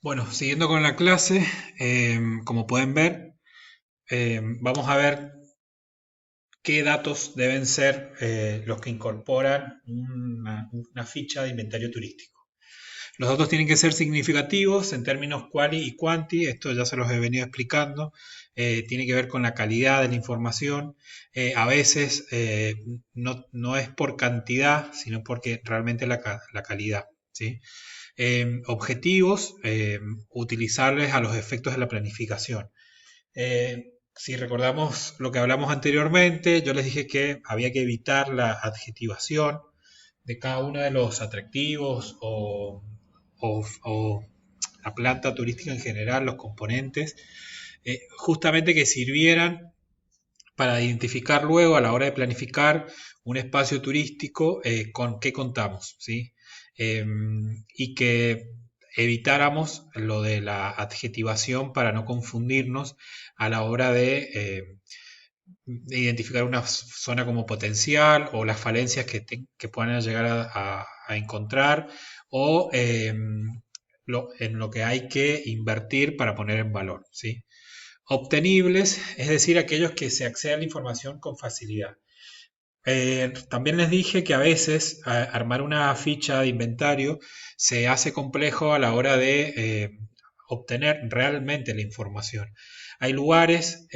Bueno, siguiendo con la clase, como pueden ver, vamos a ver qué datos deben ser los que incorporan una ficha de inventario turístico. Los datos tienen que ser significativos en términos quali y quanti, esto ya se los he venido explicando, tiene que ver con la calidad de la información. A veces no es por cantidad, sino porque realmente la calidad, ¿sí? Objetivos, utilizarles a los efectos de la planificación. Si recordamos lo que hablamos anteriormente, yo les dije que había que evitar la adjetivación de cada uno de los atractivos o la planta turística en general, los componentes, justamente que sirvieran para identificar luego a la hora de planificar un espacio turístico con qué contamos, ¿sí? Eh, y que evitáramos lo de la adjetivación para no confundirnos a la hora de identificar una zona como potencial o las falencias que puedan llegar a encontrar o en lo que hay que invertir para poner en valor, ¿sí? Obtenibles, es decir, aquellos que se accede a la información con facilidad. También les dije que a veces armar una ficha de inventario se hace complejo a la hora de obtener realmente la información. Hay lugares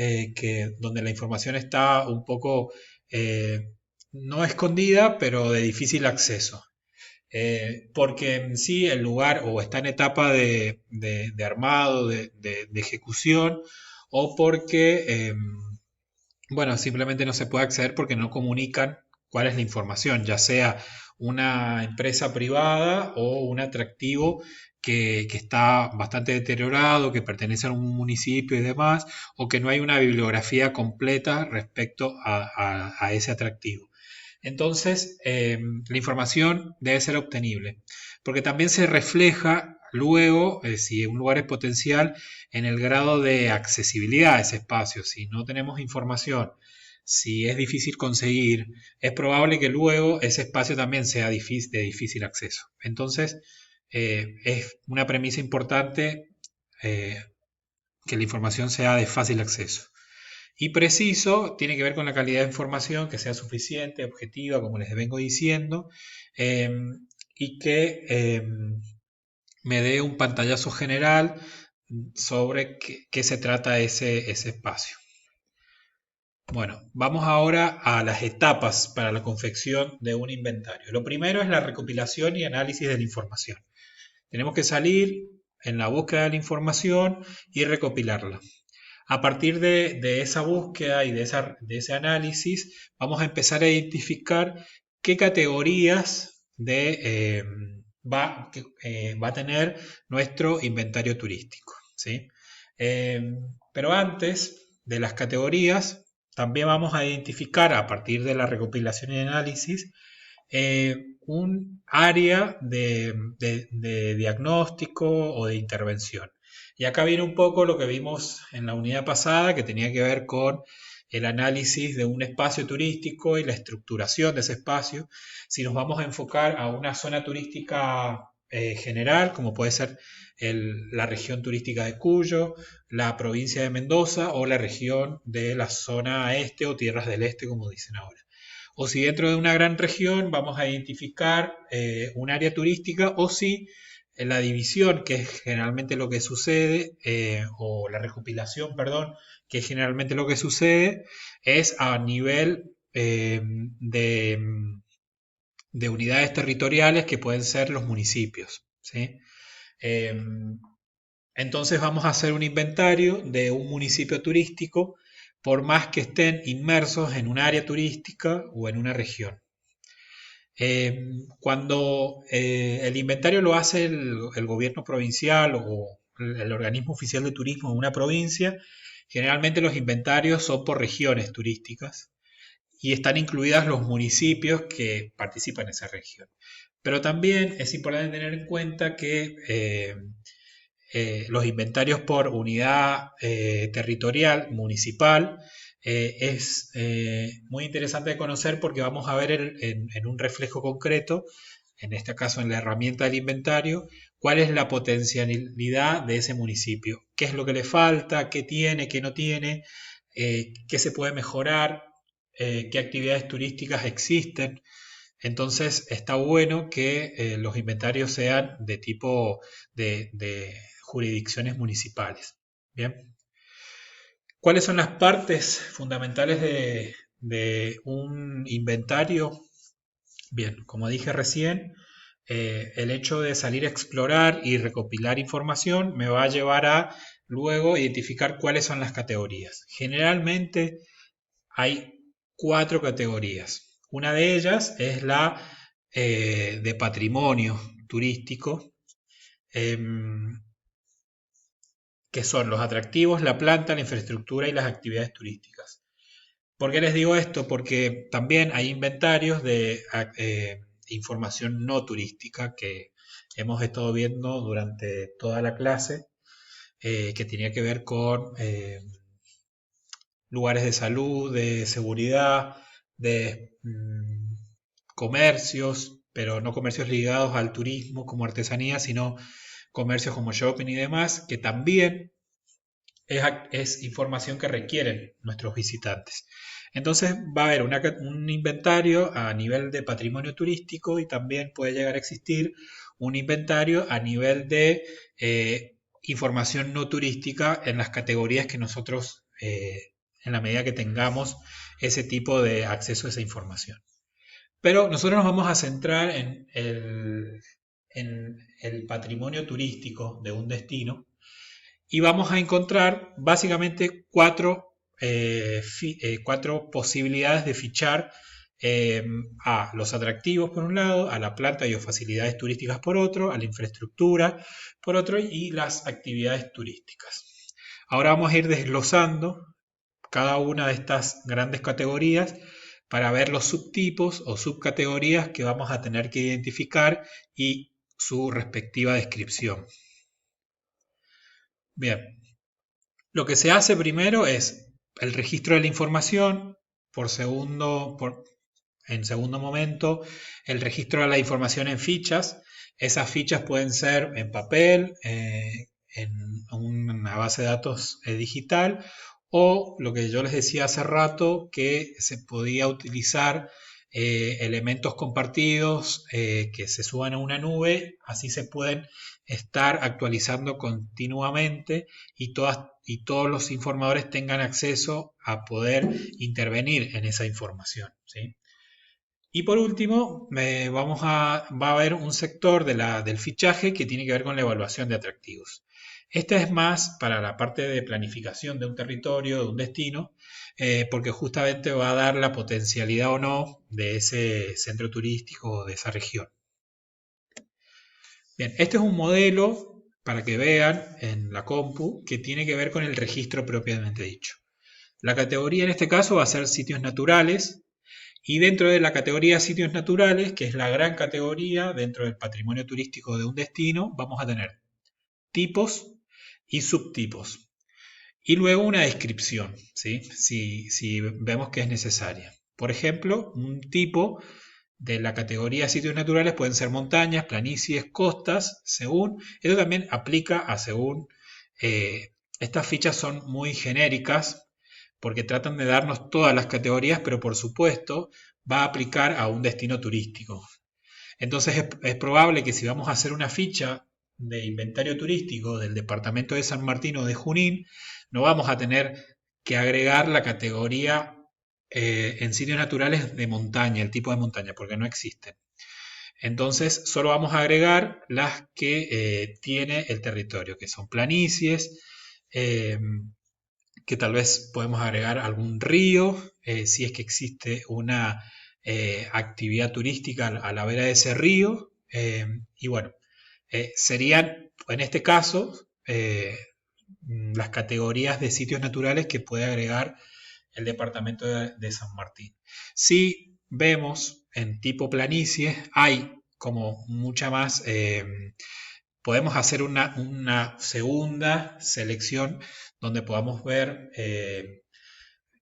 donde la información está un poco no escondida, pero de difícil acceso. Porque en sí el lugar o está en etapa de armado, de ejecución, o porque bueno, simplemente no se puede acceder porque no comunican cuál es la información, ya sea una empresa privada o un atractivo que está bastante deteriorado, que pertenece a un municipio y demás, o que no hay una bibliografía completa respecto a ese atractivo. Entonces, la información debe ser obtenible, porque también se refleja luego, si un lugar es potencial, en el grado de accesibilidad a ese espacio. Si no tenemos información, si es difícil conseguir, es probable que luego ese espacio también sea de difícil acceso. Entonces, es una premisa importante eh, que la información sea de fácil acceso. Y preciso tiene que ver con la calidad de información, que sea suficiente, objetiva, como les vengo diciendo, eh, y que me dé un pantallazo general sobre qué se trata ese espacio. Bueno, vamos ahora a las etapas para la confección de un inventario. Lo primero es la recopilación y análisis de la información. Tenemos que salir en la búsqueda de la información y recopilarla. A partir de esa búsqueda y de ese análisis, vamos a empezar a identificar qué categorías va a tener nuestro inventario turístico, ¿sí? Eh, pero antes de las categorías, también vamos a identificar a partir de la recopilación y análisis un área de diagnóstico o de intervención. Y acá viene un poco lo que vimos en la unidad pasada, que tenía que ver con el análisis de un espacio turístico y la estructuración de ese espacio. Si nos vamos a enfocar a una zona turística general, como puede ser la región turística de Cuyo, la provincia de Mendoza o la región de la zona este o tierras del este, como dicen ahora. O si dentro de una gran región vamos a identificar un área turística o si la división, que es generalmente lo que sucede, o la recopilación, perdón, que es generalmente lo que sucede, es a nivel de unidades territoriales que pueden ser los municipios, ¿sí? Eh, entonces vamos a hacer un inventario de un municipio turístico por más que estén inmersos en un área turística o en una región. Cuando el inventario lo hace el gobierno provincial o el organismo oficial de turismo de una provincia, generalmente los inventarios son por regiones turísticas y están incluidas los municipios que participan en esa región. Pero también es importante tener en cuenta que los inventarios por unidad territorial, municipal, es muy interesante de conocer porque vamos a ver en un reflejo concreto, en este caso en la herramienta del inventario, cuál es la potencialidad de ese municipio, qué es lo que le falta, qué tiene, qué no tiene, qué se puede mejorar, qué actividades turísticas existen. Entonces está bueno que los inventarios sean de tipo de jurisdicciones municipales. Bien. ¿Cuáles son las partes fundamentales de un inventario? Bien, como dije recién, el hecho de salir a explorar y recopilar información me va a llevar a luego identificar cuáles son las categorías. Generalmente hay 4 categorías. Una de ellas es la de patrimonio turístico, que son los atractivos, la planta, la infraestructura y las actividades turísticas. ¿Por qué les digo esto? Porque también hay inventarios de información no turística que hemos estado viendo durante toda la clase, que tenía que ver con lugares de salud, de seguridad, de comercios, pero no comercios ligados al turismo como artesanía, sino comercios como shopping y demás, que también es información que requieren nuestros visitantes. Entonces va a haber un inventario a nivel de patrimonio turístico y también puede llegar a existir un inventario a nivel de información no turística en las categorías que nosotros, en la medida que tengamos ese tipo de acceso a esa información. Pero nosotros nos vamos a centrar en el patrimonio turístico de un destino y vamos a encontrar básicamente cuatro posibilidades de fichar a los atractivos por un lado, a la planta y o facilidades turísticas por otro, a la infraestructura por otro y las actividades turísticas. Ahora vamos a ir desglosando cada una de estas grandes categorías para ver los subtipos o subcategorías que vamos a tener que identificar y su respectiva descripción. Bien, lo que se hace primero es el registro de la información, en segundo momento el registro de la información en fichas. Esas fichas pueden ser en papel, en una base de datos digital, o lo que yo les decía hace rato, que se podía utilizar elementos compartidos que se suban a una nube, así se pueden estar actualizando continuamente y todos los informadores tengan acceso a poder intervenir en esa información, ¿sí? Y por último, va a haber un sector del fichaje que tiene que ver con la evaluación de atractivos. Esta es más para la parte de planificación de un territorio, de un destino, porque justamente va a dar la potencialidad o no de ese centro turístico o de esa región. Bien, este es un modelo para que vean en la compu que tiene que ver con el registro propiamente dicho. La categoría en este caso va a ser sitios naturales y dentro de la categoría sitios naturales, que es la gran categoría dentro del patrimonio turístico de un destino, vamos a tener tipos y subtipos. Y luego una descripción, ¿sí? Si vemos que es necesaria. Por ejemplo, un tipo de la categoría sitios naturales pueden ser montañas, planicies, costas, según. Esto también aplica a según. Estas fichas son muy genéricas porque tratan de darnos todas las categorías, pero por supuesto va a aplicar a un destino turístico. Entonces es probable que si vamos a hacer una ficha de inventario turístico del departamento de San Martín o de Junín, no vamos a tener que agregar la categoría en sitios naturales de montaña, el tipo de montaña, porque no existen. Entonces solo vamos a agregar las que tiene el territorio, que son planicies, que tal vez podemos agregar algún río, si es que existe una actividad turística a la vera de ese río. Y bueno, serían en este caso las categorías de sitios naturales que puede agregar el departamento de San Martín. Si vemos en tipo planicie, hay como mucha más, podemos hacer una segunda selección donde podamos ver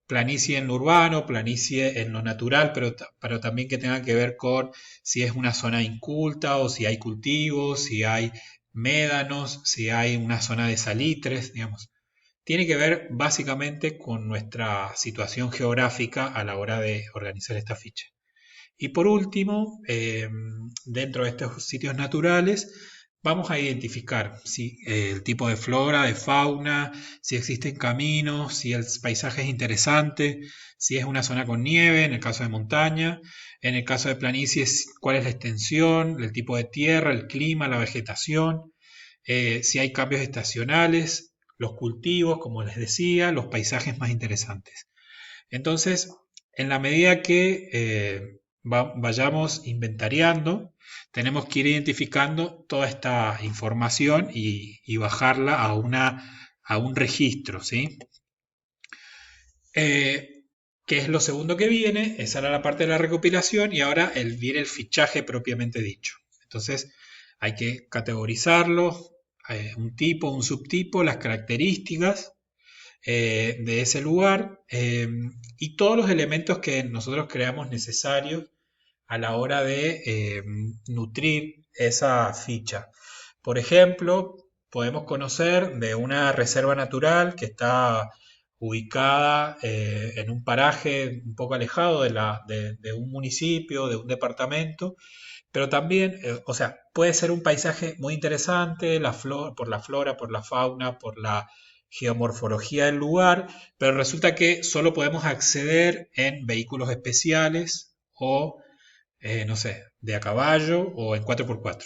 planicie en lo urbano, planicie en lo natural, pero también que tenga que ver con si es una zona inculta o si hay cultivos, si hay médanos, si hay una zona de salitres, digamos. Tiene que ver básicamente con nuestra situación geográfica a la hora de organizar esta ficha. Y por último, dentro de estos sitios naturales, vamos a identificar si el tipo de flora, de fauna, si existen caminos, si el paisaje es interesante, si es una zona con nieve, en el caso de montaña, en el caso de planicies, cuál es la extensión, el tipo de tierra, el clima, la vegetación, si hay cambios estacionales, los cultivos, como les decía, los paisajes más interesantes. Entonces, en la medida que vayamos inventariando, tenemos que ir identificando toda esta información y bajarla a un registro, ¿sí? ¿Qué es lo segundo que viene? Esa era la parte de la recopilación y ahora viene el fichaje propiamente dicho. Entonces, hay que categorizarlo, un tipo, un subtipo, las características de ese lugar y todos los elementos que nosotros creamos necesarios a la hora de nutrir esa ficha. Por ejemplo, podemos conocer de una reserva natural que está ubicada en un paraje un poco alejado de un municipio, de un departamento, pero también, o sea, puede ser un paisaje muy interesante, por la flora, por la fauna, por la geomorfología del lugar, pero resulta que solo podemos acceder en vehículos especiales o, no sé, de a caballo o en 4x4.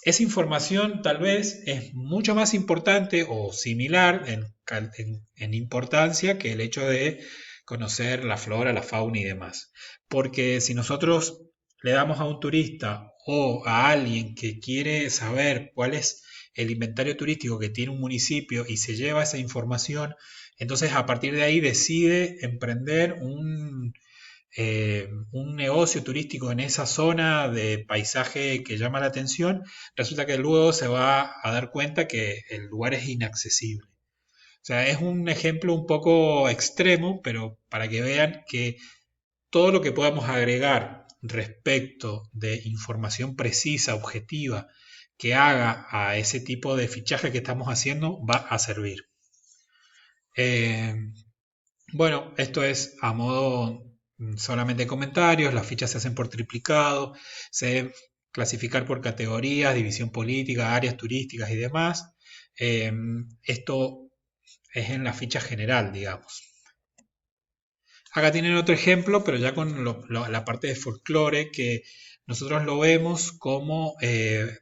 Esa información tal vez es mucho más importante o similar en importancia que el hecho de conocer la flora, la fauna y demás. Porque si nosotros le damos a un turista o a alguien que quiere saber cuál es el inventario turístico que tiene un municipio y se lleva esa información, entonces a partir de ahí decide emprender un negocio turístico en esa zona de paisaje que llama la atención, resulta que luego se va a dar cuenta que el lugar es inaccesible. O sea, es un ejemplo un poco extremo, pero para que vean que todo lo que podamos agregar respecto de información precisa, objetiva, que haga a ese tipo de fichaje que estamos haciendo, va a servir. Eh, bueno, esto es a modo solamente comentarios, las fichas se hacen por triplicado, se deben clasificar por categorías, división política, áreas turísticas y demás. Esto es en la ficha general, digamos. Acá tienen otro ejemplo, pero ya con la parte de folclore, que nosotros lo vemos como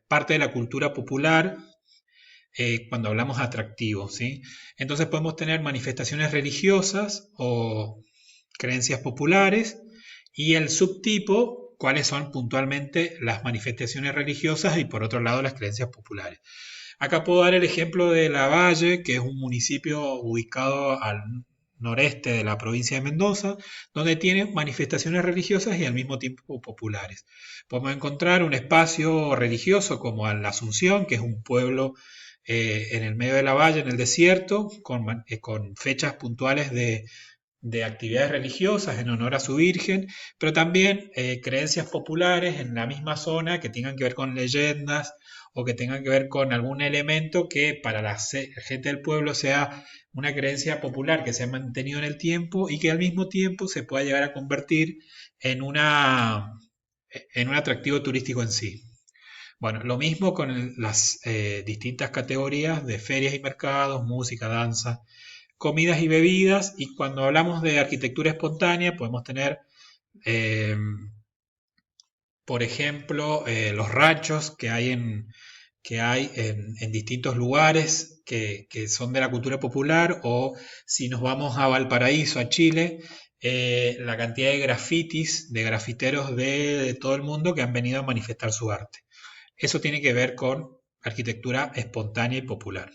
parte de la cultura popular cuando hablamos de atractivo, ¿sí? Entonces podemos tener manifestaciones religiosas o creencias populares y el subtipo, cuáles son puntualmente las manifestaciones religiosas y por otro lado las creencias populares. Acá puedo dar el ejemplo de Lavalle, que es un municipio ubicado al noreste de la provincia de Mendoza, donde tiene manifestaciones religiosas y al mismo tiempo populares. Podemos encontrar un espacio religioso como la Asunción, que es un pueblo en el medio de la valla, en el desierto, con fechas puntuales de actividades religiosas en honor a su Virgen, pero también creencias populares en la misma zona que tengan que ver con leyendas o que tengan que ver con algún elemento que para la gente del pueblo sea una creencia popular que se ha mantenido en el tiempo y que al mismo tiempo se pueda llegar a convertir en en un atractivo turístico en sí. Bueno, lo mismo con las distintas categorías de ferias y mercados, música, danza, comidas y bebidas. Y cuando hablamos de arquitectura espontánea, podemos tener, eh, por ejemplo, los ranchos que hay en distintos lugares que son de la cultura popular, o si nos vamos a Valparaíso, a Chile, la cantidad de grafitis, de grafiteros de todo el mundo que han venido a manifestar su arte. Eso tiene que ver con arquitectura espontánea y popular.